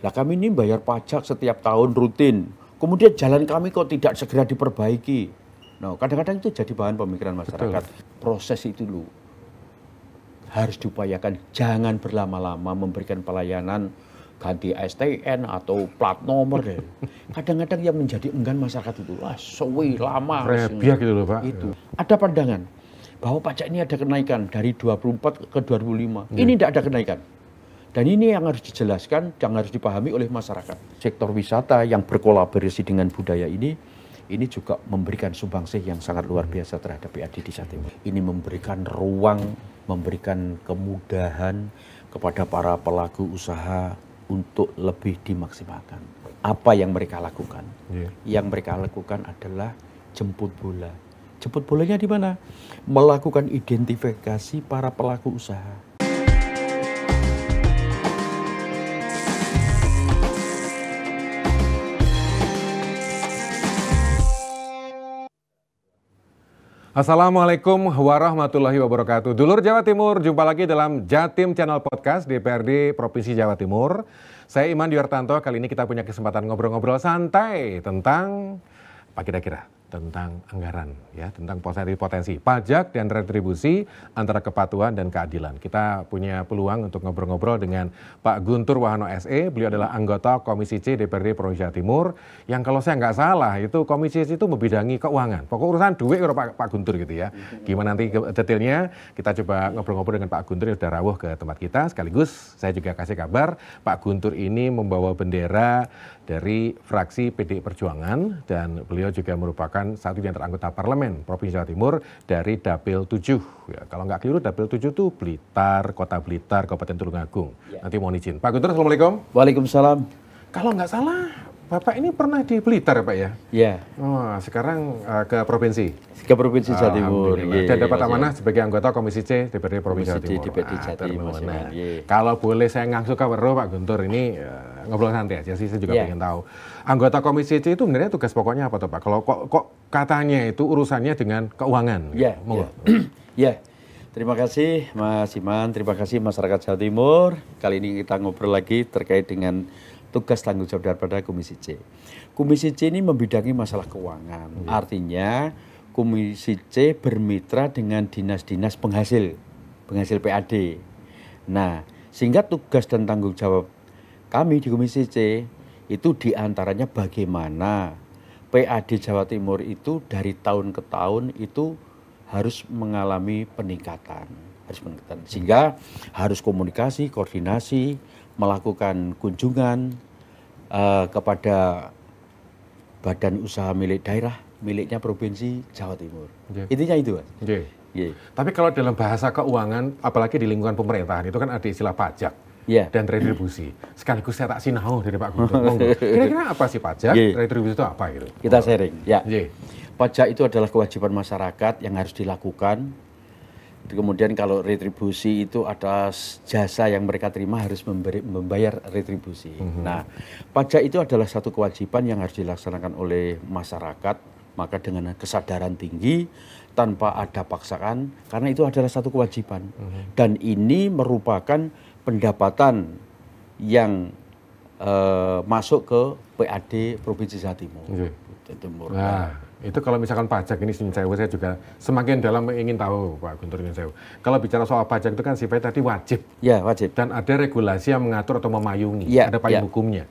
Lah kami ini bayar pajak setiap tahun rutin. Kemudian jalan kami kok tidak segera diperbaiki. Nah, kadang-kadang itu jadi bahan pemikiran masyarakat. Betul. Proses itu loh harus diupayakan, jangan berlama-lama memberikan pelayanan ganti STN atau plat nomor deh. Kadang-kadang yang menjadi enggan masyarakat itu, wah sewi lama. Biak gitu loh Pak. Itu. Ada pandangan bahwa pajak ini ada kenaikan dari 24 ke 2005. Ini tidak ada kenaikan. Dan ini yang harus dijelaskan, yang harus dipahami oleh masyarakat. Sektor wisata yang berkolaborasi dengan budaya ini juga memberikan sumbangsih yang sangat luar biasa terhadap PAD di Jawa Timur. Ini memberikan ruang, memberikan kemudahan kepada para pelaku usaha untuk lebih dimaksimalkan. Apa yang mereka lakukan? Yang mereka lakukan adalah jemput bola. Jemput bolanya di mana? Melakukan identifikasi para pelaku usaha. Assalamualaikum warahmatullahi wabarakatuh. Dulur Jawa Timur, jumpa lagi dalam Jatim Channel Podcast DPRD Provinsi Jawa Timur. Saya Iman Diartanto, kali ini kita punya kesempatan ngobrol-ngobrol santai tentang apa kira-kira? Tentang anggaran, ya, tentang potensi pajak dan retribusi antara kepatuhan dan keadilan. Kita punya peluang untuk ngobrol-ngobrol dengan Pak Guntur Wahono SE. Beliau adalah anggota Komisi C DPRD Provinsi Jawa Timur. Yang kalau saya nggak salah itu Komisi C itu membidangi keuangan. Pokok urusan duit kalau Pak Guntur gitu ya. Gimana nanti detailnya kita coba ngobrol-ngobrol dengan Pak Guntur yang sudah rawuh ke tempat kita. Sekaligus saya juga kasih kabar Pak Guntur ini membawa bendera dari fraksi PDI Perjuangan dan beliau juga merupakan satu di antara anggota parlemen Provinsi Jawa Timur dari Dapil 7. Ya, kalau nggak keliru Dapil 7 itu Blitar, Kota Blitar, Kabupaten Tulungagung. Ya. Nanti mohon izin. Pak Guntur, Assalamualaikum. Waalaikumsalam. Kalau nggak salah, Bapak ini pernah di Blitar ya Pak ya? Iya. Oh, sekarang ke provinsi? Ke Provinsi Jawa Timur. Dan dapat amanah sebagai anggota Komisi C DPRD Provinsi Jawa Timur. Kalau boleh saya ngangsu kabar Pak Guntur ini ngobrol santai aja sih, saya juga pengen tahu. Anggota Komisi C itu sebenarnya tugas pokoknya apa tuh Pak? Kalau kok katanya itu urusannya dengan keuangan. Iya. Ya. Terima kasih Mas Iman, terima kasih masyarakat Jawa Timur. Kali ini kita ngobrol lagi terkait dengan tugas tanggung jawab daripada Komisi C. Komisi C ini membidangi masalah keuangan. Artinya Komisi C bermitra dengan dinas-dinas penghasil PAD. Nah, sehingga tugas dan tanggung jawab kami di Komisi C itu diantaranya bagaimana PAD Jawa Timur itu dari tahun ke tahun itu harus mengalami peningkatan. Sehingga harus komunikasi, koordinasi, melakukan kunjungan kepada badan usaha milik daerah, miliknya Provinsi Jawa Timur. Intinya itu, Mas. Tapi kalau dalam bahasa keuangan, apalagi di lingkungan pemerintahan, itu kan ada istilah pajak dan retribusi. Sekaligus saya tak sinau dari Pak Guntur. Kira-kira apa sih pajak, retribusi itu apa gitu? Kita sharing. Pajak itu adalah kewajiban masyarakat yang harus dilakukan. Kemudian kalau retribusi itu ada jasa yang mereka terima harus membayar retribusi. Nah, pajak itu adalah satu kewajiban yang harus dilaksanakan oleh masyarakat, maka dengan kesadaran tinggi tanpa ada paksaan, karena itu adalah satu kewajiban. Dan ini merupakan pendapatan yang masuk ke PAD Provinsi Jawa Timur. Nah, itu kalau misalkan pajak ini saya juga semakin dalam ingin tahu Pak Guntur Nyunsewu. Kalau bicara soal pajak itu kan sifatnya tadi wajib. Ya, wajib. Dan ada regulasi yang mengatur atau memayungi. Ada payung hukumnya.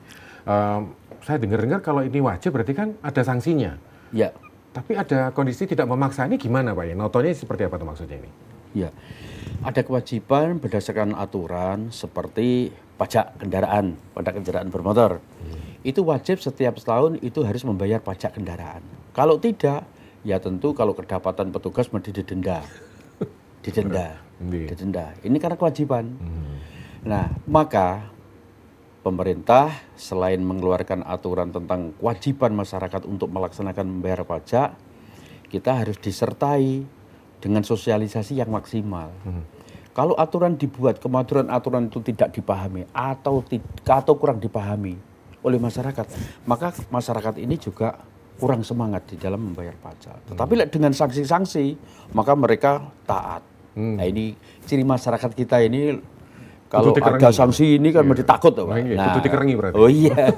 Saya dengar-dengar kalau ini wajib berarti kan ada sanksinya. Ya. Tapi ada kondisi tidak memaksa, ini gimana Pak ya? Notonya seperti apa tuh maksudnya ini? Ya, ada kewajiban berdasarkan aturan seperti pajak kendaraan bermotor. Itu wajib setiap tahun itu harus membayar pajak kendaraan. Kalau tidak, ya tentu kalau kedapatan petugas mesti didenda. Ini karena kewajiban. Nah, maka pemerintah selain mengeluarkan aturan tentang kewajiban masyarakat untuk melaksanakan membayar pajak, kita harus disertai dengan sosialisasi yang maksimal. Kalau aturan dibuat, kemudian aturan itu tidak dipahami atau kurang dipahami oleh masyarakat, maka masyarakat ini juga kurang semangat di dalam membayar pajak. Tetapi dengan sanksi-sanksi, maka mereka taat. Nah, ini ciri masyarakat kita ini Kalau ada sanksi ini kan mesti takut tuh, Pak. Nah, itu dikerengi berarti. Oh iya.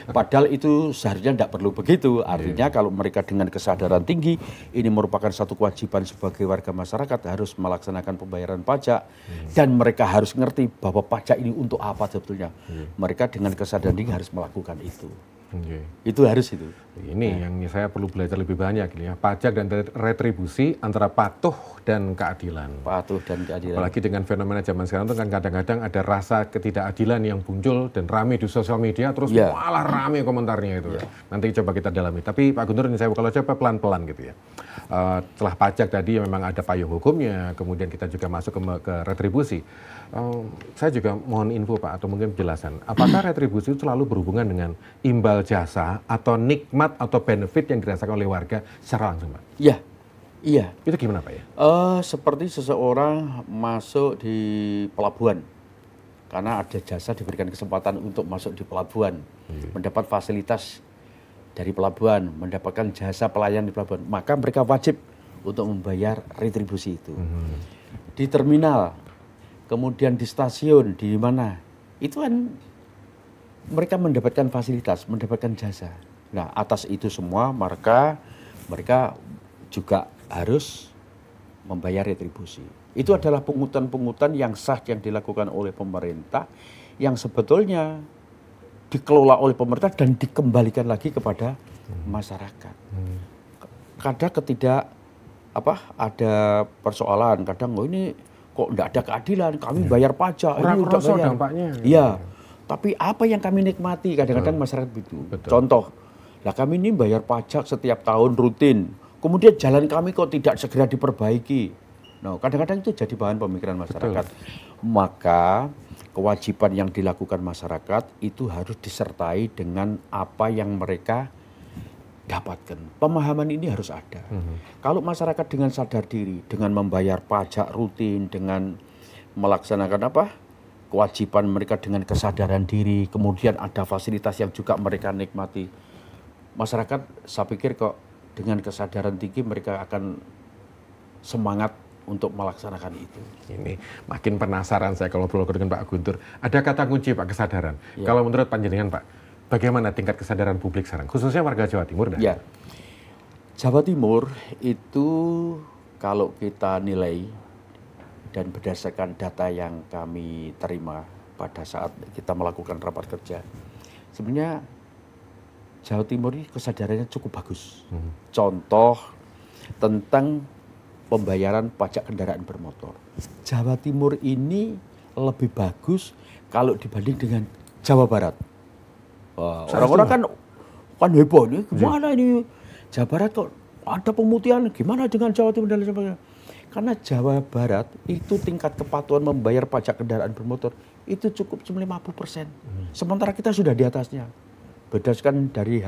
Padahal itu seharusnya tidak perlu begitu. Artinya kalau mereka dengan kesadaran tinggi, ini merupakan satu kewajiban sebagai warga masyarakat harus melaksanakan pembayaran pajak dan mereka harus ngerti bahwa pajak ini untuk apa sebetulnya. Mereka dengan kesadaran tinggi harus melakukan itu. Itu harus itu. Ini yang saya perlu belajar lebih banyak ini ya. Pajak dan retribusi antara patuh dan keadilan. Patuh dan keadilan. Apalagi dengan fenomena zaman sekarang itu kan kadang-kadang ada rasa ketidakadilan yang muncul dan rame di sosial media terus malah rame komentarnya itu. Nanti coba kita dalami. Tapi Pak Guntur ini saya kalau coba pelan-pelan gitu ya. Setelah pajak tadi memang ada payung hukumnya, kemudian kita juga masuk ke retribusi. Saya juga mohon info Pak atau mungkin penjelasan. Apakah retribusi itu selalu berhubungan dengan imbal jasa atau nikmat atau benefit yang dirasakan oleh warga secara langsung Pak? Iya, iya. Itu gimana Pak ya? Seperti seseorang masuk di pelabuhan. Karena ada jasa diberikan kesempatan untuk masuk di pelabuhan. Mendapat fasilitas dari pelabuhan, mendapatkan jasa pelayan di pelabuhan. Maka mereka wajib untuk membayar retribusi itu. Di terminal, kemudian di stasiun, di mana. Itu kan mereka mendapatkan fasilitas, mendapatkan jasa. Nah, atas itu semua mereka juga harus membayar retribusi. Itu adalah pungutan-pungutan yang sah yang dilakukan oleh pemerintah yang sebetulnya dikelola oleh pemerintah dan dikembalikan lagi kepada masyarakat. Kadang ada persoalan, kadang ini kok tidak ada keadilan, kami bayar pajak, ini udah bayar. Dampaknya. Iya. Tapi apa yang kami nikmati kadang-kadang masyarakat itu. Contoh, lah kami ini bayar pajak setiap tahun rutin. Kemudian jalan kami kok tidak segera diperbaiki. Nah, kadang-kadang itu jadi bahan pemikiran masyarakat. Maka kewajiban yang dilakukan masyarakat itu harus disertai dengan apa yang mereka dapatkan. Pemahaman ini harus ada. Kalau masyarakat dengan sadar diri, dengan membayar pajak rutin, dengan melaksanakan kewajiban mereka dengan kesadaran diri, kemudian ada fasilitas yang juga mereka nikmati. Masyarakat, saya pikir kok dengan kesadaran tinggi mereka akan semangat untuk melaksanakan itu. Ini makin penasaran saya kalau perlu dengan Pak Guntur. Ada kata kunci Pak, kesadaran. Kalau menurut panjenengan Pak, bagaimana tingkat kesadaran publik sekarang, khususnya warga Jawa Timur? Ya, Jawa Timur itu kalau kita nilai dan berdasarkan data yang kami terima pada saat kita melakukan rapat kerja, sebenarnya Jawa Timur ini kesadarannya cukup bagus. Contoh tentang pembayaran pajak kendaraan bermotor. Jawa Timur ini lebih bagus kalau dibanding dengan Jawa Barat. Orang-orang kan heboh nih, gimana ini Jawa Barat kok ada pemutihan, gimana dengan Jawa Timur dan sebagainya. Karena Jawa Barat itu tingkat kepatuhan membayar pajak kendaraan bermotor itu cukup 50%. Sementara kita sudah di atasnya. Berdasarkan dari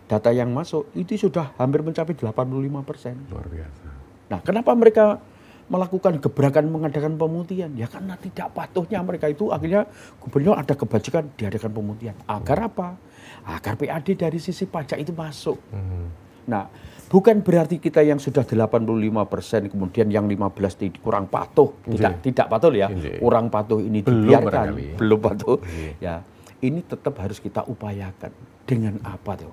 data yang masuk itu sudah hampir mencapai 85%. Luar biasa. Nah, kenapa mereka melakukan gebrakan mengadakan pemutihan? Ya karena tidak patuhnya mereka itu, akhirnya gubernur ada kebajikan diadakan pemutihan. Agar apa? Agar PAD dari sisi pajak itu masuk. Nah, bukan berarti kita yang sudah 85% kemudian yang 15 kurang patuh, tidak patuh ya. Kurang patuh ini dibiarkan, belum patuh. Ya, ini tetap harus kita upayakan. Dengan apa tuh?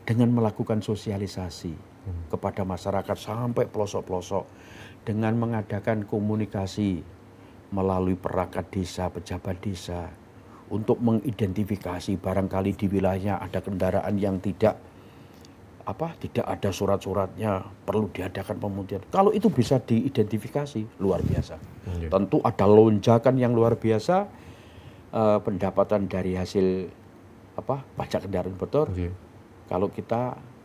Dengan melakukan sosialisasi kepada masyarakat sampai pelosok-pelosok, dengan mengadakan komunikasi melalui perangkat desa, pejabat desa, untuk mengidentifikasi barangkali di wilayahnya ada kendaraan yang tidak ada surat-suratnya, perlu diadakan pemutihan. Kalau itu bisa diidentifikasi, luar biasa. Tentu ada lonjakan yang luar biasa, pendapatan dari hasil pajak kendaraan bermotor. Kalau kita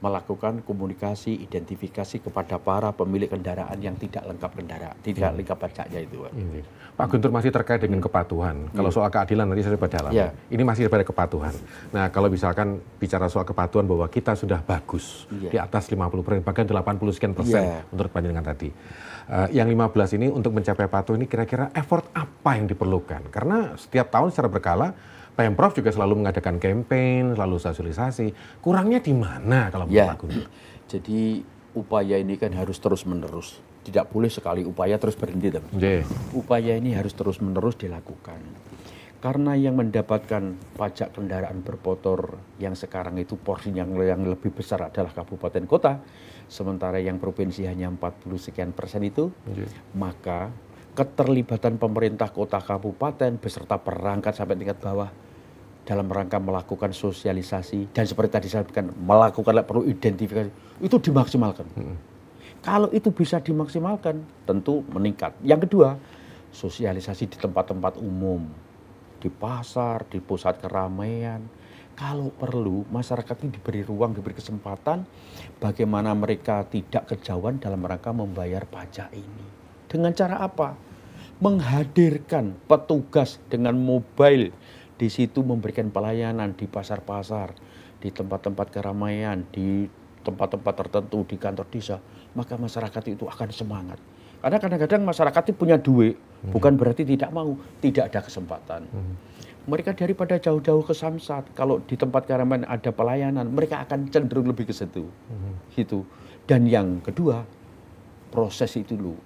melakukan komunikasi, identifikasi kepada para pemilik kendaraan yang tidak lengkap tidak lengkap pajaknya itu. Pak Guntur, masih terkait dengan kepatuhan. Kalau soal keadilan nanti saya coba dalam. Ini masih pada kepatuhan. Nah, kalau misalkan bicara soal kepatuhan bahwa kita sudah bagus di atas 50%, bahkan 80 sekian persen menurut panjenengan tadi. Yang 15 ini untuk mencapai patuh ini kira-kira effort apa yang diperlukan? Karena setiap tahun secara berkala Pemprov juga selalu mengadakan campaign, selalu sosialisasi. Kurangnya di mana kalau menurut Pak Guntur? Jadi upaya ini kan harus terus-menerus. tidak boleh sekali upaya terus berhenti. Upaya ini harus terus-menerus dilakukan. Karena yang mendapatkan pajak kendaraan bermotor yang sekarang itu porsinya yang lebih besar adalah kabupaten kota, sementara yang provinsi hanya 40 sekian persen itu, maka keterlibatan pemerintah kota kabupaten beserta perangkat sampai tingkat bawah dalam rangka melakukan sosialisasi dan seperti tadi saya sampaikan melakukan perlu identifikasi itu dimaksimalkan. Kalau itu bisa dimaksimalkan tentu meningkat. Yang kedua, sosialisasi di tempat-tempat umum, di pasar, di pusat keramaian. Kalau perlu masyarakat ini diberi ruang, diberi kesempatan bagaimana mereka tidak kejauhan dalam rangka membayar pajak ini. Dengan cara apa? Menghadirkan petugas dengan mobile di situ memberikan pelayanan di pasar-pasar, di tempat-tempat keramaian, di tempat-tempat tertentu, di kantor desa, maka masyarakat itu akan semangat. Karena kadang-kadang masyarakat itu punya duit, bukan berarti tidak mau, tidak ada kesempatan. Mereka daripada jauh-jauh ke Samsat, kalau di tempat keramaian ada pelayanan, mereka akan cenderung lebih ke situ. Gitu. Dan yang kedua, proses itu dulu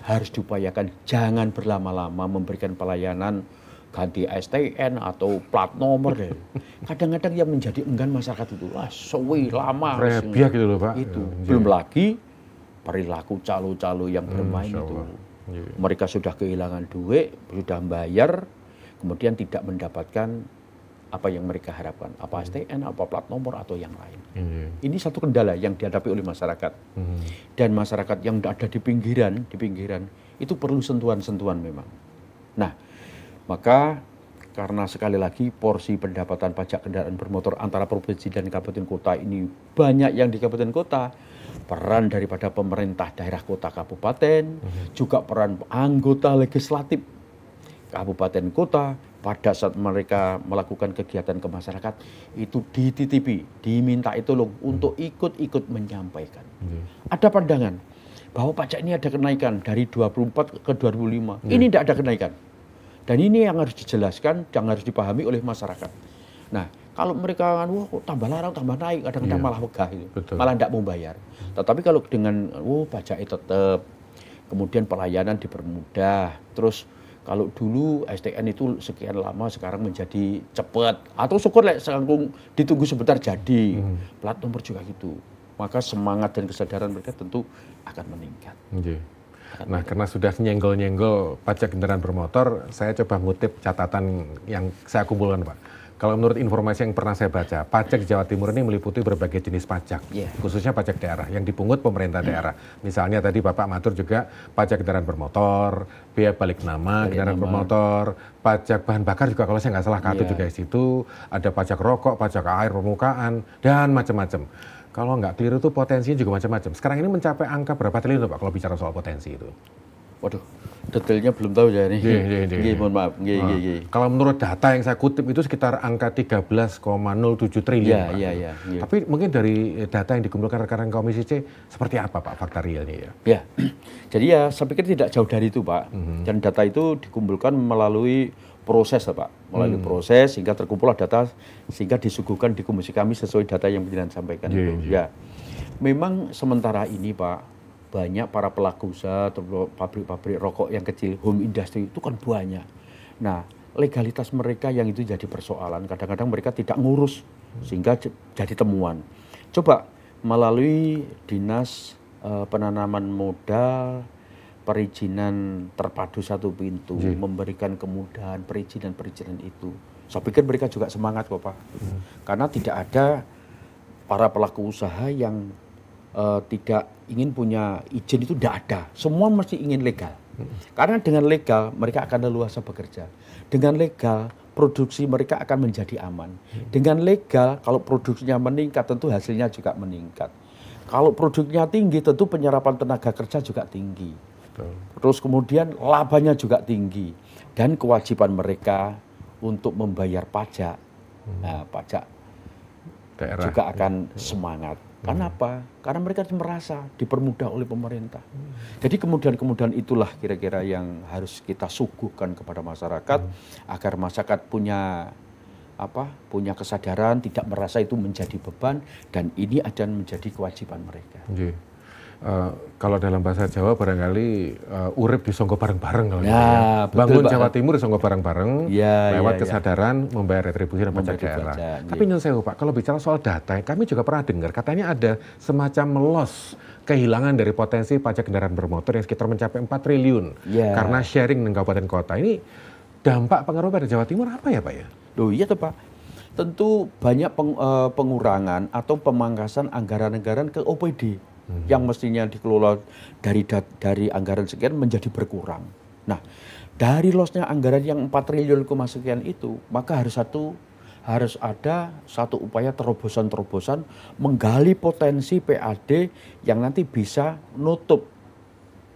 harus diupayakan, jangan berlama-lama memberikan pelayanan ganti STN atau plat nomor. Kadang-kadang yang menjadi enggan masyarakat itu, sewi lama. Rebiak gitu loh Pak. Itu. Belum lagi perilaku calo-calo yang bermain itu. Mereka sudah kehilangan duit, sudah bayar, kemudian tidak mendapatkan apa yang mereka harapkan. Apa STN, apa plat nomor, atau yang lain. Ini satu kendala yang dihadapi oleh masyarakat. Dan masyarakat yang ada di pinggiran itu perlu sentuhan-sentuhan memang. Nah, maka karena sekali lagi porsi pendapatan pajak kendaraan bermotor antara provinsi dan kabupaten kota ini banyak yang di kabupaten kota, peran daripada pemerintah daerah kota kabupaten, juga peran anggota legislatif kabupaten kota pada saat mereka melakukan kegiatan ke masyarakat itu dititipi, diminta tolong untuk ikut-ikut menyampaikan. Ada pandangan bahwa pajak ini ada kenaikan dari 24 ke 2005. Ini tidak ada kenaikan. Dan ini yang harus dijelaskan, yang harus dipahami oleh masyarakat. Nah, kalau mereka wah tambah larang, tambah naik, kadang-kadang malah wegah itu. Malah tidak mau bayar. Tetapi kalau dengan pajak tetap, kemudian pelayanan dipermudah, terus kalau dulu STN itu sekian lama sekarang menjadi cepat, atau syukur ditunggu sebentar jadi, plat nomor juga gitu. Maka semangat dan kesadaran mereka tentu akan meningkat. Nah, karena sudah nyenggol-nyenggol pajak kendaraan bermotor, saya coba ngutip catatan yang saya kumpulkan, Pak. Kalau menurut informasi yang pernah saya baca, pajak di Jawa Timur ini meliputi berbagai jenis pajak, khususnya pajak daerah yang dipungut pemerintah daerah. Misalnya tadi Bapak matur juga pajak kendaraan bermotor, biaya balik nama kendaraan bermotor, pajak bahan bakar juga kalau saya nggak salah katut juga di situ, ada pajak rokok, pajak air permukaan, dan macam-macam. Kalau nggak keliru itu potensinya juga macam-macam. Sekarang ini mencapai angka berapa triliun Pak kalau bicara soal potensi itu? Waduh, detailnya belum tahu ya nih. Mohon maaf. Kalau menurut data yang saya kutip itu sekitar angka 13,07 triliun. Pak. Tapi mungkin dari data yang dikumpulkan rekan-rekan Komisi C, seperti apa Pak fakta realnya ya? Jadi saya pikir tidak jauh dari itu Pak. Dan data itu dikumpulkan melalui proses Pak. Melalui proses sehingga terkumpullah data, sehingga disuguhkan di komisi kami sesuai data yang pimpinan sampaikan itu. Ya, memang sementara ini Pak, banyak para pelaku usaha atau pabrik-pabrik rokok yang kecil, home industry itu kan banyak. Nah, legalitas mereka yang itu jadi persoalan. Kadang-kadang mereka tidak ngurus sehingga jadi temuan. Coba melalui dinas penanaman modal, perizinan terpadu satu pintu, memberikan kemudahan perizinan itu. Saya pikir mereka juga semangat kok Pak. Karena tidak ada para pelaku usaha yang tidak ingin punya izin, itu tidak ada. Semua mesti ingin legal. Karena dengan legal mereka akan leluasa bekerja. Dengan legal produksi mereka akan menjadi aman. Dengan legal kalau produksinya meningkat tentu hasilnya juga meningkat. Kalau produknya tinggi tentu penyerapan tenaga kerja juga tinggi. Terus kemudian labanya juga tinggi. Dan kewajiban mereka untuk membayar pajak, pajak daerah juga akan semangat. Karena apa? Karena mereka merasa dipermudah oleh pemerintah. Jadi kemudian itulah kira-kira yang harus kita suguhkan kepada masyarakat agar masyarakat punya kesadaran, tidak merasa itu menjadi beban, dan ini akan menjadi kewajiban mereka. kalau dalam bahasa Jawa barangkali urip disongko bareng-bareng kalau gitu Ya, ya. betul, Bangun Pak. Jawa Timur disongko bareng-bareng Ya, lewat ya, ya. kesadaran membayar retribusi dan pajak Membayar daerah. pajak, Tapi nyun sewu Pak, kalau bicara soal data, kami juga pernah dengar katanya ada semacam melos kehilangan dari potensi pajak kendaraan bermotor yang sekitar mencapai 4 triliun Ya. karena sharing dengan kabupaten kota. Ini dampak pengaruh pada Jawa Timur apa ya Pak ya? Loh iya tuh Pak, tentu banyak pengurangan atau pemangkasan anggaran-anggaran ke OPD yang mestinya dikelola dari anggaran sekian menjadi berkurang. Nah, dari lossnya anggaran yang 4 triliun sekian itu, maka harus ada satu upaya terobosan-terobosan menggali potensi PAD yang nanti bisa nutup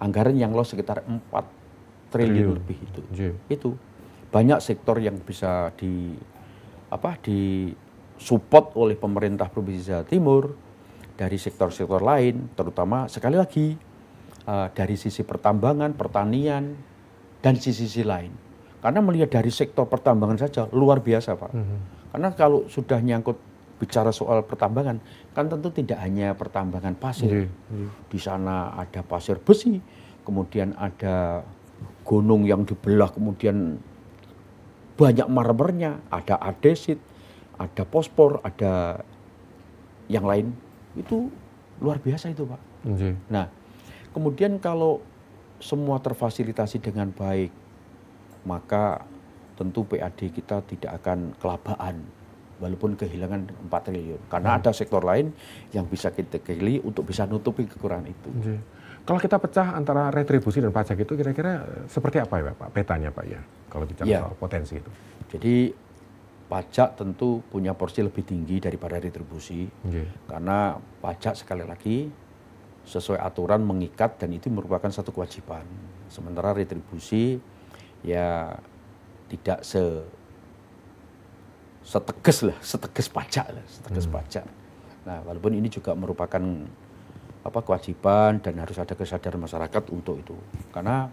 anggaran yang loss sekitar 4 triliun lebih itu. Itu banyak sektor yang bisa disupport oleh pemerintah Provinsi Jawa Timur dari sektor-sektor lain, terutama sekali lagi dari sisi pertambangan, pertanian, dan sisi lain. Karena melihat dari sektor pertambangan saja luar biasa Pak. Karena kalau sudah nyangkut bicara soal pertambangan, kan tentu tidak hanya pertambangan pasir. Di sana ada pasir besi, kemudian ada gunung yang dibelah, kemudian banyak marmernya, ada andesit, ada fosfor, ada yang lain. Itu luar biasa itu Pak. Nah, kemudian kalau semua terfasilitasi dengan baik, maka tentu PAD kita tidak akan kelabaan walaupun kehilangan 4 triliun. Karena ada sektor lain yang bisa kita gali untuk bisa nutupi kekurangan itu. Kalau kita pecah antara retribusi dan pajak itu kira-kira seperti apa ya Pak petanya Pak ya kalau bicara soal potensi itu? Jadi pajak tentu punya porsi lebih tinggi daripada retribusi karena pajak sekali lagi sesuai aturan mengikat dan itu merupakan satu kewajiban. Sementara retribusi ya tidak setegas pajak. Nah, walaupun ini juga merupakan kewajiban dan harus ada kesadaran masyarakat untuk itu. Karena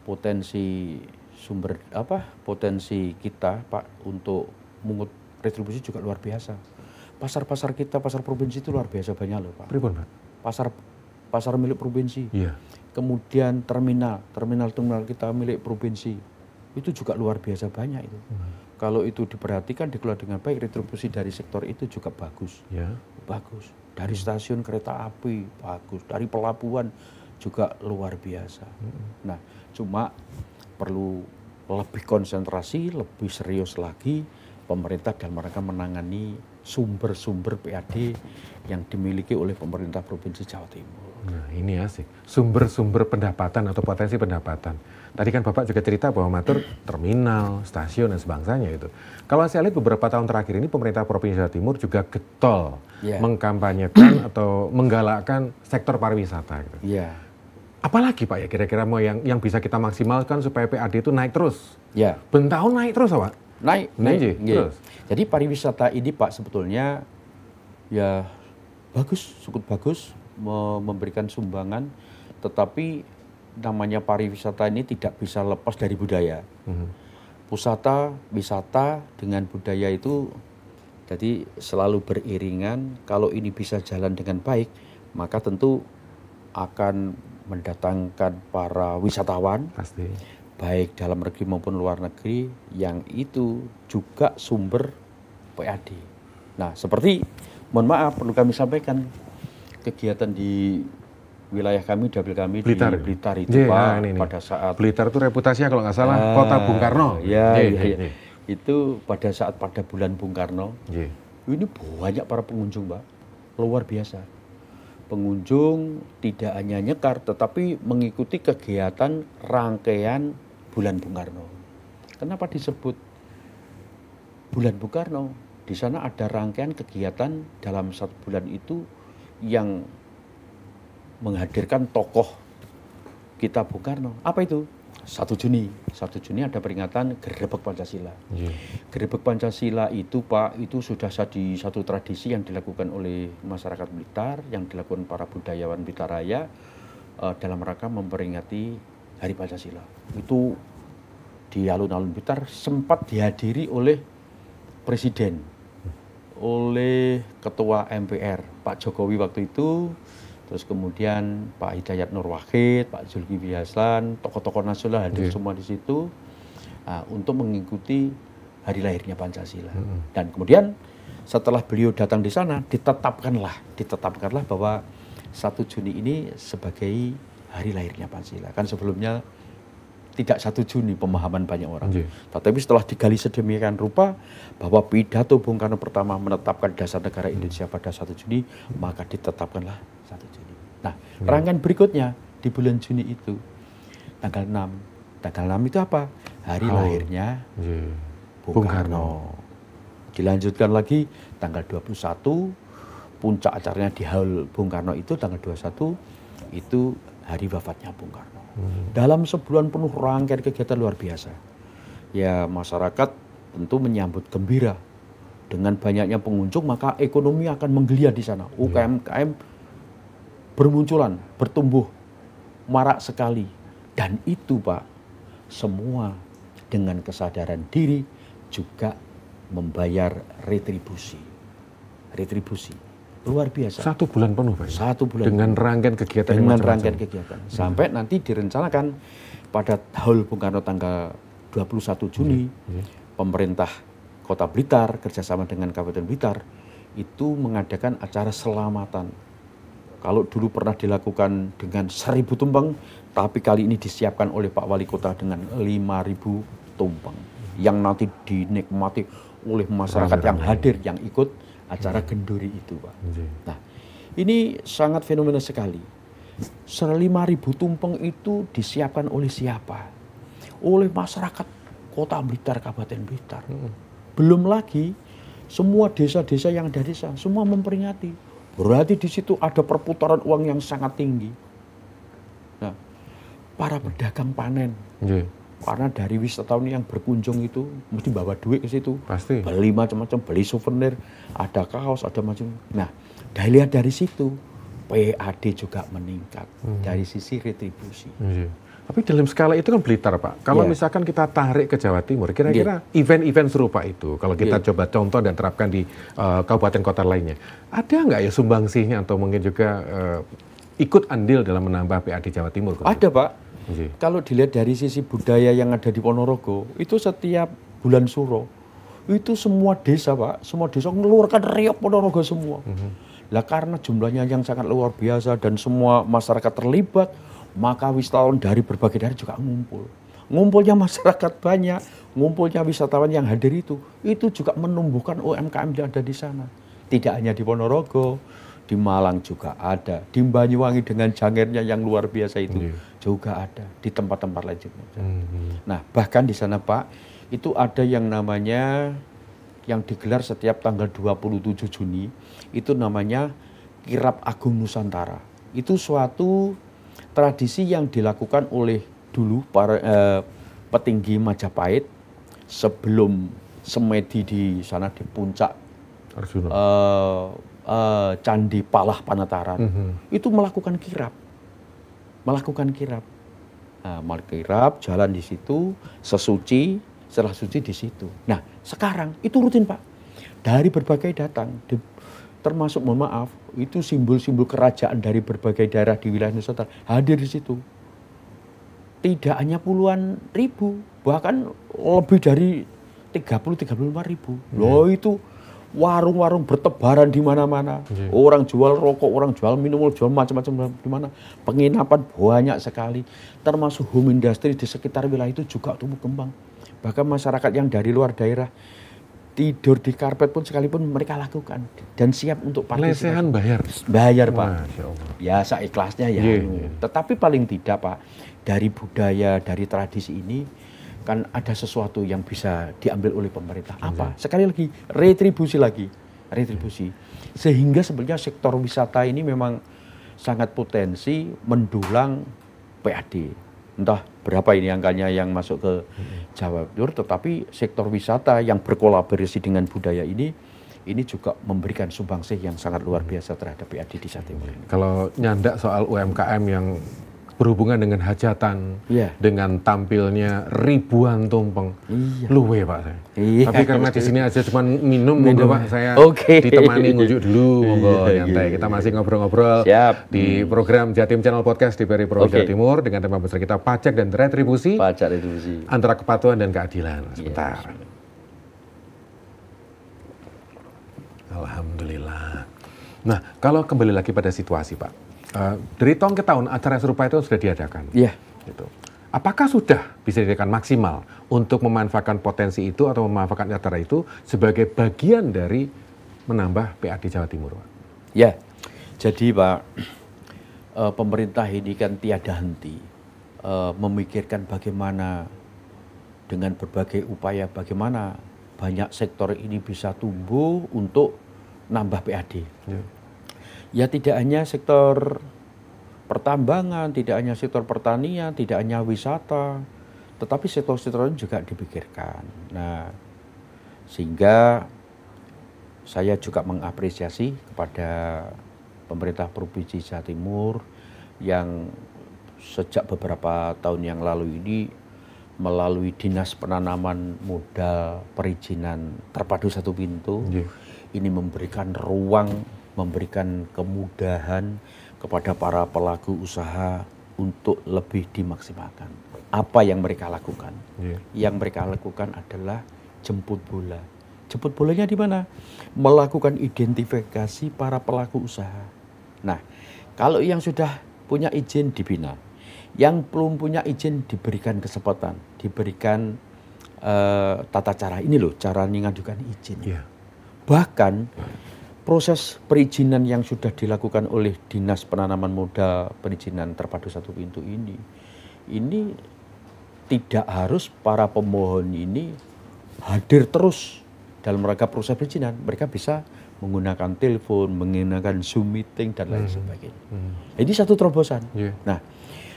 potensi kita Pak untuk mengut retribusi juga luar biasa. Pasar-pasar kita, pasar provinsi itu luar biasa banyak loh Pak. Pripun Pak? Pasar milik provinsi. Kemudian terminal kita milik provinsi. Itu juga luar biasa banyak itu. Kalau itu diperhatikan, dikelola dengan baik, retribusi dari sektor itu juga bagus. Bagus. Dari stasiun kereta api, bagus. Dari pelabuhan juga luar biasa. Nah, cuma perlu lebih konsentrasi, lebih serius lagi pemerintah dalam rangka menangani sumber-sumber PAD yang dimiliki oleh pemerintah Provinsi Jawa Timur. Nah ini asik, sumber-sumber pendapatan atau potensi pendapatan. Tadi kan Bapak juga cerita bahwa matur terminal, stasiun dan sebangsanya itu. Kalau saya lihat beberapa tahun terakhir ini pemerintah Provinsi Jawa Timur juga getol mengkampanyekan atau menggalakkan sektor pariwisata. Gitu. Apalagi Pak ya kira-kira mau yang bisa kita maksimalkan supaya PAD itu naik terus? Bentahun naik terus Pak? Naik terus. Jadi pariwisata ini Pak sebetulnya ya cukup bagus memberikan sumbangan, tetapi namanya pariwisata ini tidak bisa lepas dari budaya. Wisata dengan budaya itu jadi selalu beriringan. Kalau ini bisa jalan dengan baik, maka tentu akan mendatangkan para wisatawan. Pasti. Baik dalam negeri maupun luar negeri, yang itu juga sumber PAD. Nah, seperti, mohon maaf, perlu kami sampaikan, kegiatan di wilayah kami, dapil kami Blitar. di Blitar itu Pak, pada saat... Blitar itu reputasinya kalau nggak salah kota Bung Karno. Itu pada saat pada bulan Bung Karno, ini banyak para pengunjung Pak, luar biasa. Pengunjung tidak hanya nyekar, tetapi mengikuti kegiatan rangkaian bulan Bung Karno. Kenapa disebut bulan Bung Karno? Di sana ada rangkaian kegiatan dalam satu bulan itu yang menghadirkan tokoh kita Bung Karno. Apa itu? 1 Juni. 1 Juni ada peringatan Gerebek Pancasila. Gerebek Pancasila itu Pak, itu sudah satu tradisi yang dilakukan oleh masyarakat Blitar, yang dilakukan para budayawan Blitar Raya dalam rangka memperingati Hari Pancasila. Itu di alun-alun Blitar sempat dihadiri oleh Presiden, oleh Ketua MPR Pak Jokowi waktu itu, terus kemudian Pak Hidayat Nur Wahid, Pak Zulkifli Hasan, tokoh-tokoh nasional hadir semua di situ untuk mengikuti hari lahirnya Pancasila. Dan kemudian setelah beliau datang di sana, ditetapkanlah bahwa 1 Juni ini sebagai hari lahirnya Pancasila. Kan sebelumnya tidak 1 Juni pemahaman banyak orang. Tetapi setelah digali sedemikian rupa bahwa pidato Bung Karno pertama menetapkan dasar negara Indonesia pada 1 Juni, maka ditetapkanlah 1 Juni. Nah, rangkaian berikutnya di bulan Juni itu tanggal 6. Tanggal 6 itu apa? Hari lahirnya Bung Karno. Dilanjutkan lagi tanggal 21, puncak acaranya di Hall Bung Karno itu tanggal 21, itu hari wafatnya Bung Karno. Dalam sebulan penuh rangkaian kegiatan luar biasa. Ya, masyarakat tentu menyambut gembira. Dengan banyaknya pengunjung, maka ekonomi akan menggeliat di sana. UKM bermunculan, bertumbuh, marak sekali. Dan itu Pak, semua dengan kesadaran diri juga membayar retribusi. Luar biasa. 1 bulan penuh Pak? 1 bulan. Dengan rangkaian kegiatan. Dengan rangkaian kegiatan. Sampai nanti direncanakan pada Hall Bung Karno tanggal 21 Juni, pemerintah Kota Blitar kerjasama dengan Kabupaten Blitar itu mengadakan acara selamatan. Kalau dulu pernah dilakukan dengan 1.000 tumpeng, tapi kali ini disiapkan oleh Pak Wali Kota dengan 5.000 tumpeng. Yang nanti dinikmati oleh masyarakat yang hadir, yang ikut acara genduri itu Pak. Nah, ini sangat fenomena sekali. 5.000 tumpeng itu disiapkan oleh siapa? Oleh masyarakat Kota Blitar, Kabupaten Blitar. Belum lagi semua desa-desa yang ada di sana, semua memperingati. Berarti di situ ada perputaran uang yang sangat tinggi. Nah, para pedagang panen. Karena dari wisatawan yang berkunjung itu mesti bawa duit ke situ. Pasti. Beli macam-macam, beli souvenir, ada kaos, ada macam. Nah, dilihat dari situ, PAD juga meningkat dari sisi retribusi. Tapi dalam skala itu kan Blitar Pak. Kalau misalkan kita tarik ke Jawa Timur, kira-kira event-event serupa itu, kalau kita coba contoh dan terapkan di kabupaten kota lainnya, ada nggak ya sumbangsihnya atau mungkin juga ikut andil dalam menambah PAD Jawa Timur? Ada Pak. Kalau dilihat dari sisi budaya yang ada di Ponorogo, itu setiap bulan Suro, itu semua desa Pak, semua desa mengeluarkan riok Ponorogo semua. Lah karena jumlahnya yang sangat luar biasa dan semua masyarakat terlibat, maka wisatawan dari berbagai daerah juga ngumpul. Ngumpulnya masyarakat banyak, ngumpulnya wisatawan yang hadir itu juga menumbuhkan UMKM yang ada di sana. Tidak hanya di Ponorogo, di Malang juga ada, di Banyuwangi dengan jangirnya yang luar biasa itu juga ada, di tempat-tempat lain juga. Nah, bahkan di sana Pak, itu ada yang namanya, yang digelar setiap tanggal 27 Juni, itu namanya Kirab Agung Nusantara. Itu suatu tradisi yang dilakukan oleh dulu para petinggi Majapahit sebelum semedi di sana di puncak Candi Palah Panataran, itu melakukan kirab. Nah, kirab, jalan di situ, sesuci, setelah suci di situ. Nah, sekarang itu rutin Pak. Dari berbagai datang, termasuk mohon maaf, itu simbol-simbol kerajaan dari berbagai daerah di wilayah Nusantara hadir di situ. Tidak hanya puluhan ribu, bahkan lebih dari 30-35 ribu. Loh itu warung-warung bertebaran di mana-mana. Orang jual rokok, orang jual minum, jual macam-macam di mana. Penginapan banyak sekali. Termasuk home industry di sekitar wilayah itu juga tumbuh kembang. Bahkan masyarakat yang dari luar daerah tidur di karpet pun sekalipun mereka lakukan dan siap untuk partisipasi. Lesehan bayar. Bayar Pak. Ya seikhlasnya ya. Tetapi paling tidak Pak, dari budaya, dari tradisi ini kan ada sesuatu yang bisa diambil oleh pemerintah. Apa? Sekali lagi, retribusi lagi. Sehingga sebenarnya sektor wisata ini memang sangat potensi mendulang PAD. Entah berapa ini angkanya yang masuk ke Jawa Timur, tetapi sektor wisata yang berkolaborasi dengan budaya ini juga memberikan sumbangsih yang sangat luar biasa terhadap PAD di Jawa Timur. Kalau nyandak soal UMKM yang berhubungan dengan hajatan, Iya. dengan tampilnya ribuan tumpeng. Iya. Luwe Pak saya. Iya. Tapi karena di sini aja cuma minum, monggo Pak saya Oke. ditemani ngujuk dulu, monggo Iya, nyantai. iya. Kita masih ngobrol-ngobrol Siap. di program Jatim Channel Podcast di PRI Provinsi Jawa Oke. Timur dengan tema besar kita pajak dan retribusi Pajak retribusi. antara kepatuhan dan keadilan. Sebentar. Alhamdulillah. Nah, kalau kembali lagi pada situasi Pak, dari tahun ke tahun acara serupa itu sudah diadakan. Iya. Gitu. Apakah sudah bisa dikatakan maksimal untuk memanfaatkan potensi itu atau memanfaatkan acara itu sebagai bagian dari menambah PAD Jawa Timur, Pak? Ya, jadi Pak, pemerintah ini kan tiada henti memikirkan bagaimana dengan berbagai upaya bagaimana banyak sektor ini bisa tumbuh untuk nambah PAD. Ya tidak hanya sektor pertambangan, tidak hanya sektor pertanian, tidak hanya wisata, tetapi sektor-sektor lain juga dipikirkan. Nah, sehingga saya juga mengapresiasi kepada pemerintah Provinsi Jawa Timur yang sejak beberapa tahun yang lalu ini melalui Dinas Penanaman Modal Perizinan Terpadu Satu Pintu, ini memberikan ruang, memberikan kemudahan kepada para pelaku usaha untuk lebih dimaksimalkan. Apa yang mereka lakukan? Yang mereka lakukan adalah jemput bola. Jemput bolanya di mana? Melakukan identifikasi para pelaku usaha. Nah, kalau yang sudah punya izin dibina, yang belum punya izin diberikan kesempatan, diberikan tata cara. Ini loh cara mengajukan izin. Bahkan proses perizinan yang sudah dilakukan oleh Dinas Penanaman Modal Perizinan Terpadu Satu Pintu ini tidak harus para pemohon ini hadir terus dalam rangka proses perizinan. Mereka bisa menggunakan telepon, menggunakan Zoom meeting dan lain sebagainya. Ini satu terobosan. Nah,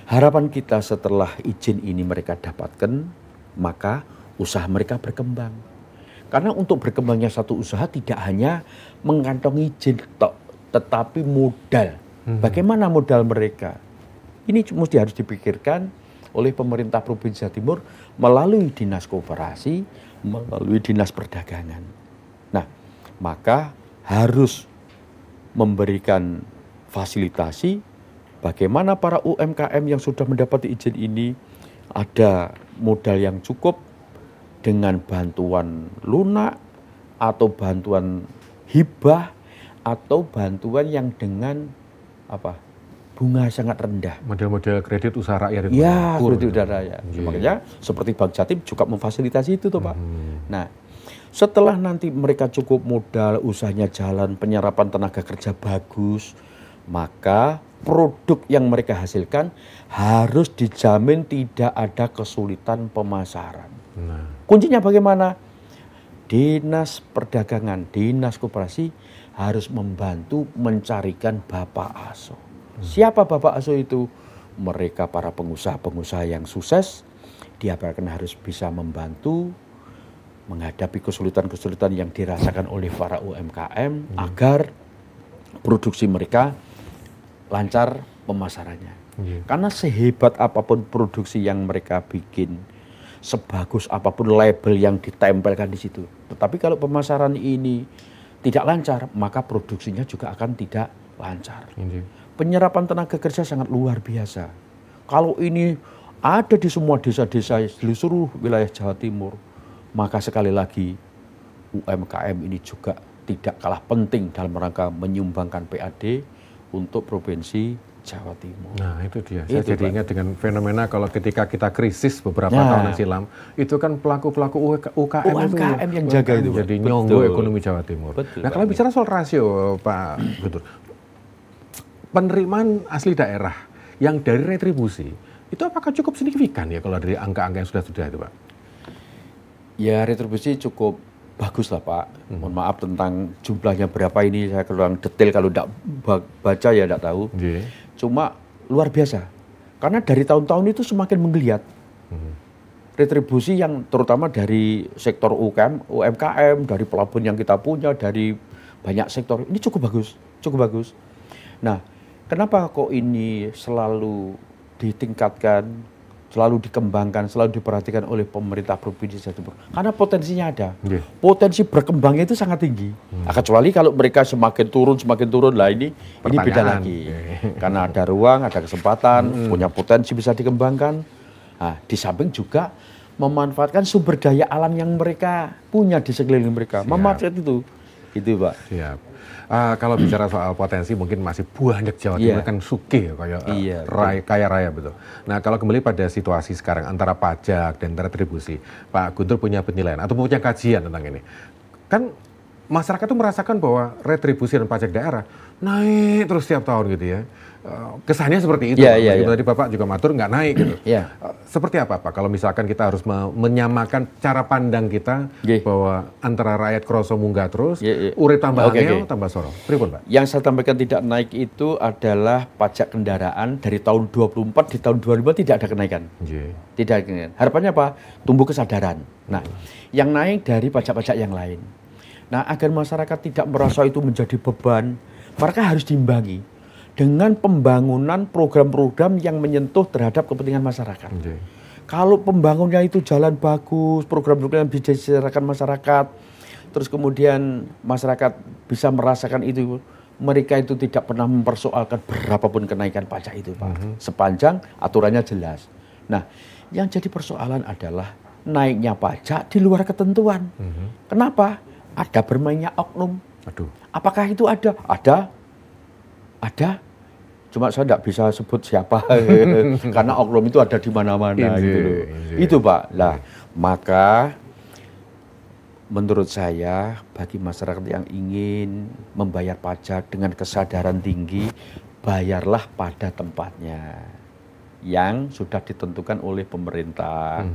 harapan kita setelah izin ini mereka dapatkan, maka usaha mereka berkembang. Karena untuk berkembangnya satu usaha tidak hanya mengantongi izin, tetapi modal. Bagaimana modal mereka? Ini mesti harus dipikirkan oleh pemerintah Provinsi Jawa Timur melalui Dinas Koperasi, melalui Dinas Perdagangan. Nah, maka harus memberikan fasilitasi bagaimana para UMKM yang sudah mendapati izin ini ada modal yang cukup dengan bantuan lunak atau bantuan hibah atau bantuan yang dengan bunga sangat rendah. Model-model kredit usaha rakyat itu. Ya, kredit usaha rakyat. Makanya seperti Bank Jatim juga memfasilitasi itu Pak. Nah, setelah nanti mereka cukup modal, usahanya jalan, penyerapan tenaga kerja bagus, maka produk yang mereka hasilkan harus dijamin tidak ada kesulitan pemasaran. Kuncinya bagaimana? Dinas Perdagangan, Dinas Koperasi harus membantu mencarikan Bapak Aso. Siapa Bapak Aso itu? Mereka para pengusaha-pengusaha yang sukses, diharapkan harus bisa membantu menghadapi kesulitan-kesulitan yang dirasakan oleh para UMKM agar produksi mereka lancar pemasarannya. Karena sehebat apapun produksi yang mereka bikin, sebagus apapun label yang ditempelkan di situ, tetapi kalau pemasaran ini tidak lancar, maka produksinya juga akan tidak lancar. Penyerapan tenaga kerja sangat luar biasa. Kalau ini ada di semua desa-desa di seluruh wilayah Jawa Timur, maka sekali lagi UMKM ini juga tidak kalah penting dalam rangka menyumbangkan PAD untuk Provinsi Jawa Timur. Nah itu dia, saya jadi ingat dengan fenomena kalau ketika kita krisis beberapa tahun silam, itu kan pelaku-pelaku UMKM yang jaga itu. Jadi nyonggo ekonomi Jawa Timur. Nah kalau bicara soal rasio Pak Guntur, penerimaan asli daerah yang dari retribusi, itu apakah cukup signifikan ya kalau dari angka-angka yang sudah itu Pak? Ya retribusi cukup bagus lah Pak. Mohon maaf tentang jumlahnya berapa ini saya kurang detail, kalau tidak baca ya tidak tahu. Cuma luar biasa. Karena dari tahun-tahun itu semakin menggeliat. Retribusi yang terutama dari sektor UMKM, dari pelabuhan yang kita punya, dari banyak sektor, ini cukup bagus, cukup bagus. Nah, kenapa kok ini selalu ditingkatkan, selalu dikembangkan, selalu diperhatikan oleh pemerintah Provinsi Jawa Timur. Karena potensinya ada. Potensi berkembangnya itu sangat tinggi. Kecuali kalau mereka semakin turun, lah ini beda lagi. Karena ada ruang, ada kesempatan, punya potensi bisa dikembangkan. Nah, di samping juga memanfaatkan sumber daya alam yang mereka punya di sekeliling mereka. Memanfaatkan itu. Itu, Pak. Siap. Kalau bicara soal potensi mungkin masih banyak Jawa Timur kan sugih kayak kaya raya betul. Nah, kalau kembali pada situasi sekarang antara pajak dan retribusi, Pak Guntur punya penilaian atau punya kajian tentang ini. Kan masyarakat itu merasakan bahwa retribusi dan pajak daerah naik terus setiap tahun gitu ya. Kesannya seperti itu. Tadi Bapak juga matur nggak naik gitu. Seperti apa Pak kalau misalkan kita harus menyamakan cara pandang kita bahwa antara rakyat kroso munggah terus, urip tambah angel, tambah soro. Pripun Pak? Yang saya sampaikan tidak naik itu adalah pajak kendaraan dari tahun 24 di tahun 2005 tidak ada kenaikan. Tidak ada kenaikan. Harapannya apa? Tumbuh kesadaran. Nah, yang naik dari pajak-pajak yang lain. Nah, agar masyarakat tidak merasa itu menjadi beban, mereka harus diimbangi dengan pembangunan program-program yang menyentuh terhadap kepentingan masyarakat. Kalau pembangunannya itu jalan bagus, program-program yang bisa diserahkan masyarakat, terus kemudian masyarakat bisa merasakan itu, mereka itu tidak pernah mempersoalkan berapapun kenaikan pajak itu, Pak. Sepanjang aturannya jelas. Nah, yang jadi persoalan adalah naiknya pajak di luar ketentuan. Kenapa? Ada bermainnya oknum. Apakah itu ada? Ada, cuma saya tidak bisa sebut siapa karena oknum itu ada di mana-mana gitu loh. Itu Pak. Lah, maka menurut saya bagi masyarakat yang ingin membayar pajak dengan kesadaran tinggi, bayarlah pada tempatnya yang sudah ditentukan oleh pemerintah.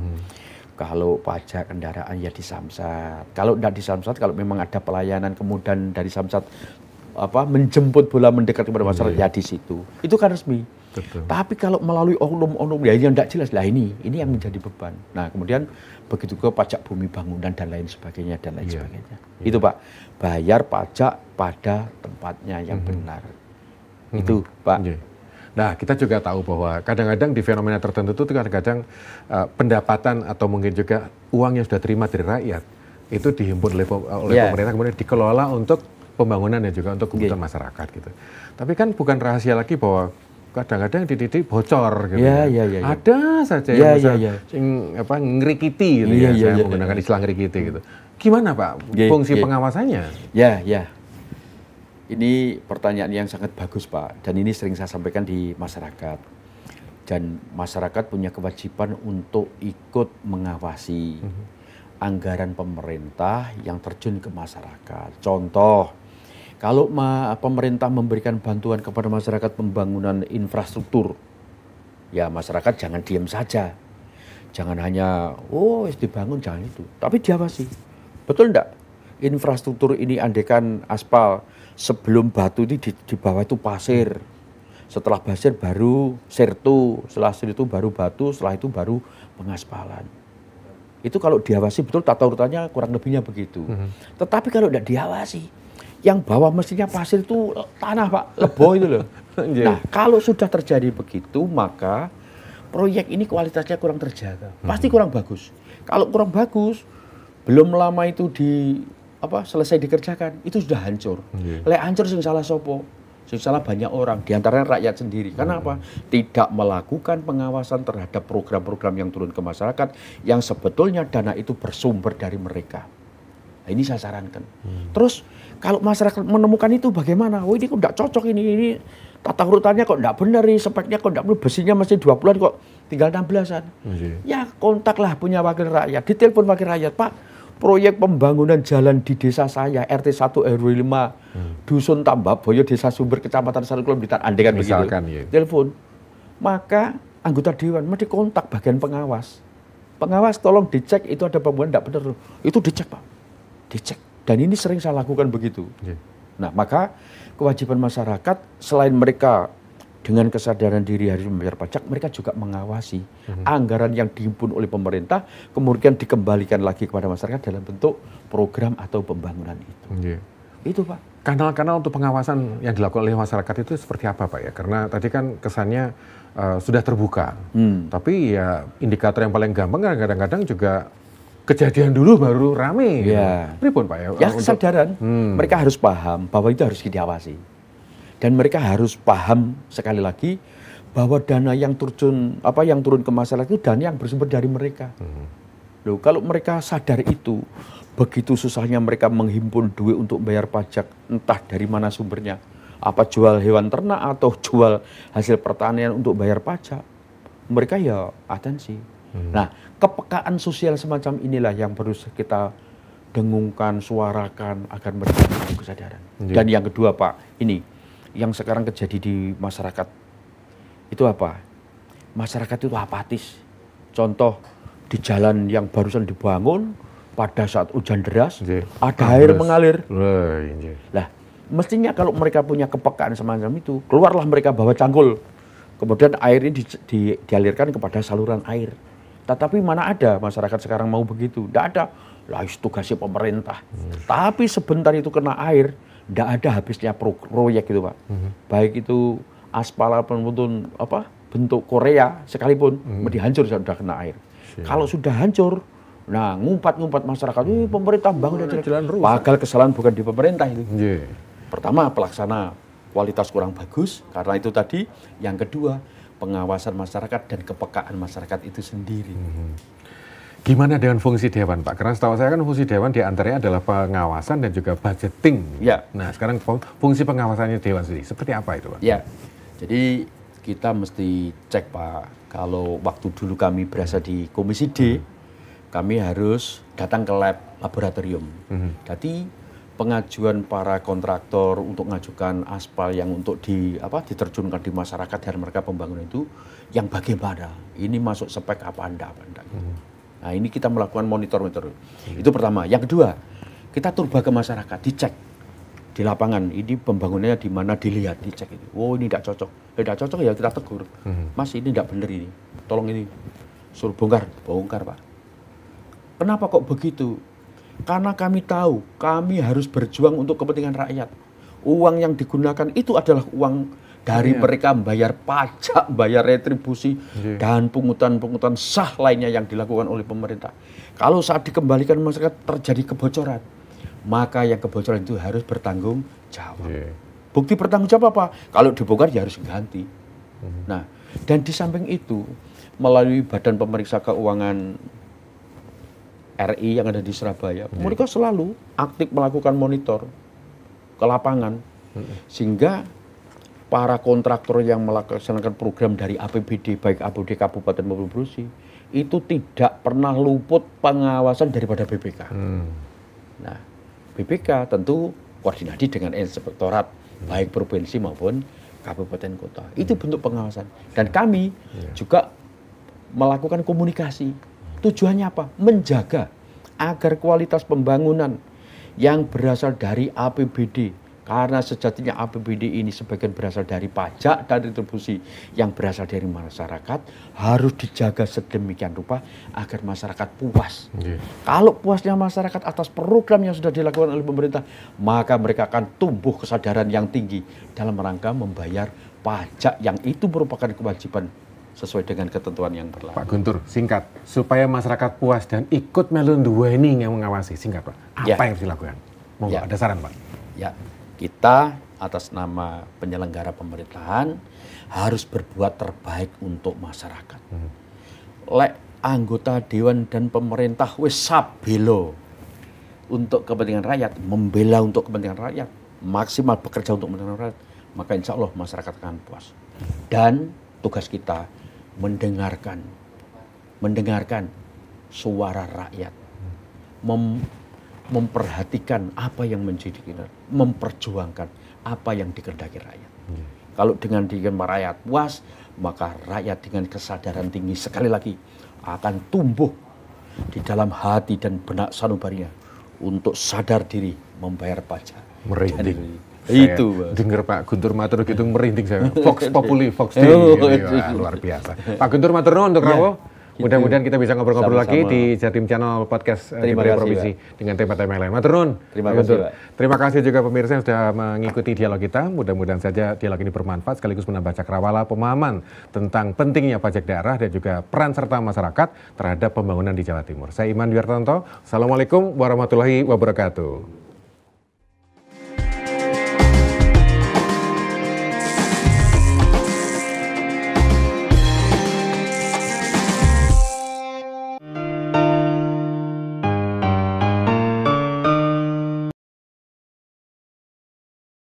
Kalau pajak kendaraan ya di Samsat. Kalau tidak di Samsat, kalau memang ada pelayanan kemudian dari Samsat menjemput bola mendekat kepada masyarakat ya di situ. Itu kan resmi. Tapi kalau melalui oknum-oknum ya yang tidak jelas lah ini yang menjadi beban. Nah, kemudian begitu ke pajak bumi bangunan dan lain sebagainya dan lain sebagainya. Itu Pak, bayar pajak pada tempatnya yang benar. Itu Pak. Nah, kita juga tahu bahwa kadang-kadang di fenomena tertentu itu kadang-kadang pendapatan atau mungkin juga uang yang sudah terima dari rakyat itu dihimpun oleh pemerintah kemudian dikelola untuk pembangunan dan juga untuk kebutuhan masyarakat gitu. Tapi kan bukan rahasia lagi bahwa kadang-kadang di bocor gitu. Ada saja yang ngerikiti gitu saya menggunakan istilah ngerikiti gitu. Gimana Pak fungsi pengawasannya? Ini pertanyaan yang sangat bagus Pak, dan ini sering saya sampaikan di masyarakat. Dan masyarakat punya kewajiban untuk ikut mengawasi anggaran pemerintah yang terjun ke masyarakat. Contoh, kalau pemerintah memberikan bantuan kepada masyarakat pembangunan infrastruktur, ya masyarakat jangan diam saja. Jangan hanya, dibangun, jangan itu. Tapi diawasi. Betul enggak? Infrastruktur ini andekan aspal, sebelum batu itu di bawah itu pasir. Setelah pasir baru sertu, setelah sertu baru batu, setelah itu baru pengaspalan. Itu kalau diawasi betul tata urutannya kurang lebihnya begitu. Tetapi kalau tidak diawasi, yang bawah mestinya pasir itu tanah Pak, lebo itu loh. Nah, kalau sudah terjadi begitu, maka proyek ini kualitasnya kurang terjaga. Pasti kurang bagus. Kalau kurang bagus, belum lama itu selesai dikerjakan, itu sudah hancur. Lek hancur sing salah sopo? Sing salah banyak orang, diantaranya rakyat sendiri. Karena apa? Tidak melakukan pengawasan terhadap program-program yang turun ke masyarakat yang sebetulnya dana itu bersumber dari mereka. Nah, ini saya sarankan. Terus kalau masyarakat menemukan itu bagaimana? Ini kok tidak cocok ini tata urutannya kok tidak benar, speknya kok tidak benar, besinya masih 20-an kok tinggal 16-an. Ya kontaklah punya wakil rakyat, ditelepon wakil rakyat, Pak. Proyek pembangunan jalan di desa saya, RT 1 RW 5, Dusun Tambaboyo, Desa Sumber, Kecamatan Sarukulon, Blitar, andekan begitu. Telepon. Maka anggota dewan mesti kontak bagian pengawas. Pengawas tolong dicek itu ada pembangunan tidak benar. Itu dicek Pak. Dicek. Dan ini sering saya lakukan begitu. Nah, maka kewajiban masyarakat selain mereka dengan kesadaran diri harus membayar pajak, mereka juga mengawasi anggaran yang dihimpun oleh pemerintah, kemudian dikembalikan lagi kepada masyarakat dalam bentuk program atau pembangunan itu. Itu Pak. kanal-kanal untuk pengawasan yang dilakukan oleh masyarakat itu seperti apa Pak ya? Karena tadi kan kesannya sudah terbuka, tapi ya indikator yang paling gampang kan kadang-kadang juga kejadian dulu baru rame. Gitu. Pripun Pak ya? Ya kesadaran, mereka harus paham bahwa itu harus diawasi. Dan mereka harus paham sekali lagi bahwa dana yang turun ke masyarakat itu dana yang bersumber dari mereka. Loh, kalau mereka sadar itu, begitu susahnya mereka menghimpun duit untuk bayar pajak, entah dari mana sumbernya, apa jual hewan ternak atau jual hasil pertanian untuk bayar pajak, mereka ya atensi. Nah, kepekaan sosial semacam inilah yang perlu kita dengungkan, suarakan agar mereka punya kesadaran. Dan yang kedua Pak, ini yang sekarang terjadi di masyarakat itu apa? Masyarakat itu apatis. Contoh di jalan yang barusan dibangun pada saat hujan deras ada air mengalir. Lah, mestinya kalau mereka punya kepekaan semacam itu, keluarlah mereka bawa cangkul. Kemudian air ini dialirkan kepada saluran air. Tetapi mana ada masyarakat sekarang mau begitu? Tidak ada. Lah itu tugasnya pemerintah. Tapi sebentar itu kena air, tidak ada habisnya proyek itu Pak. Baik itu aspal ataupun bentuk Korea sekalipun dihancur sudah kena air. Kalau sudah hancur, nah ngumpat-ngumpat masyarakat, pemerintah bangun jalan rusak. Padahal kesalahan bukan di pemerintah itu. Pertama pelaksana kualitas kurang bagus karena itu tadi. Yang kedua pengawasan masyarakat dan kepekaan masyarakat itu sendiri. Gimana dengan fungsi dewan Pak? Karena setahu saya kan fungsi dewan diantaranya adalah pengawasan dan juga budgeting. Nah sekarang fungsi pengawasannya dewan sendiri seperti apa itu Pak? Jadi kita mesti cek Pak, kalau waktu dulu kami berasa di Komisi D, kami harus datang ke laboratorium. Jadi pengajuan para kontraktor untuk mengajukan aspal yang untuk diterjunkan di masyarakat dan mereka pembangunan itu, yang bagaimana? Ini masuk spek apa enggak? Nah ini kita melakukan monitor. Itu pertama. Yang kedua, kita turba ke masyarakat, dicek. Di lapangan ini pembangunannya di mana dilihat, dicek itu. Oh ini tidak cocok, tidak cocok ya kita tegur. Mas ini tidak benar ini, tolong ini suruh bongkar Pak. Kenapa kok begitu? Karena kami tahu kami harus berjuang untuk kepentingan rakyat. Uang yang digunakan itu adalah uang dari mereka bayar pajak, bayar retribusi dan pungutan-pungutan sah lainnya yang dilakukan oleh pemerintah. Kalau saat dikembalikan masyarakat terjadi kebocoran, maka yang kebocoran itu harus bertanggung jawab. Bukti bertanggung jawab apa? Kalau dibongkar ya harus ganti. Nah, dan di samping itu melalui Badan Pemeriksa Keuangan RI yang ada di Surabaya, mereka selalu aktif melakukan monitor ke lapangan, sehingga para kontraktor yang melaksanakan program dari APBD, baik APBD Kabupaten maupun Provinsi, itu tidak pernah luput pengawasan daripada BPK. Nah, BPK tentu koordinasi dengan inspektorat baik provinsi maupun kabupaten kota. Itu bentuk pengawasan. Dan kami juga melakukan komunikasi. Tujuannya apa? Menjaga agar kualitas pembangunan yang berasal dari APBD, karena sejatinya APBD ini sebagian berasal dari pajak dan retribusi yang berasal dari masyarakat, harus dijaga sedemikian rupa agar masyarakat puas. Kalau puasnya masyarakat atas program yang sudah dilakukan oleh pemerintah, maka mereka akan tumbuh kesadaran yang tinggi dalam rangka membayar pajak yang itu merupakan kewajiban sesuai dengan ketentuan yang berlaku. Pak Guntur, singkat, supaya masyarakat puas dan ikut melu duweni yang mengawasi, singkat Pak, apa yang harus dilakukan? Monggo, ada saran Pak? Kita atas nama penyelenggara pemerintahan harus berbuat terbaik untuk masyarakat. Lek anggota dewan dan pemerintah wis sabelo untuk kepentingan rakyat, membela untuk kepentingan rakyat, maksimal bekerja untuk kepentingan rakyat, maka insya Allah masyarakat akan puas. Dan tugas kita mendengarkan suara rakyat, memperhatikan apa yang menjadi kita, memperjuangkan apa yang dikehendaki rakyat. Kalau dengan rakyat puas, maka rakyat dengan kesadaran tinggi sekali lagi akan tumbuh di dalam hati dan benak sanubarinya untuk sadar diri membayar pajak. Merinding. Itu dengar Pak Guntur matur gitu merinding saya. Vox Populi, Vox Dei. Luar biasa. Pak Guntur matur nuwun untuk rawuh. Mudah-mudahan kita bisa ngobrol-ngobrol lagi Sama-sama. di Jatim Channel Podcast Terima DPRD kasih, Provinsi dengan tema-tema yang lain. Matur nuwun. Terima Pak kasih, Guntur. Pak. Terima kasih juga pemirsa yang sudah mengikuti dialog kita. Mudah-mudahan saja dialog ini bermanfaat sekaligus menambah cakrawala pemahaman tentang pentingnya pajak daerah dan juga peran serta masyarakat terhadap pembangunan di Jawa Timur. Saya Iman Dwi Hartanto. Assalamualaikum warahmatullahi wabarakatuh.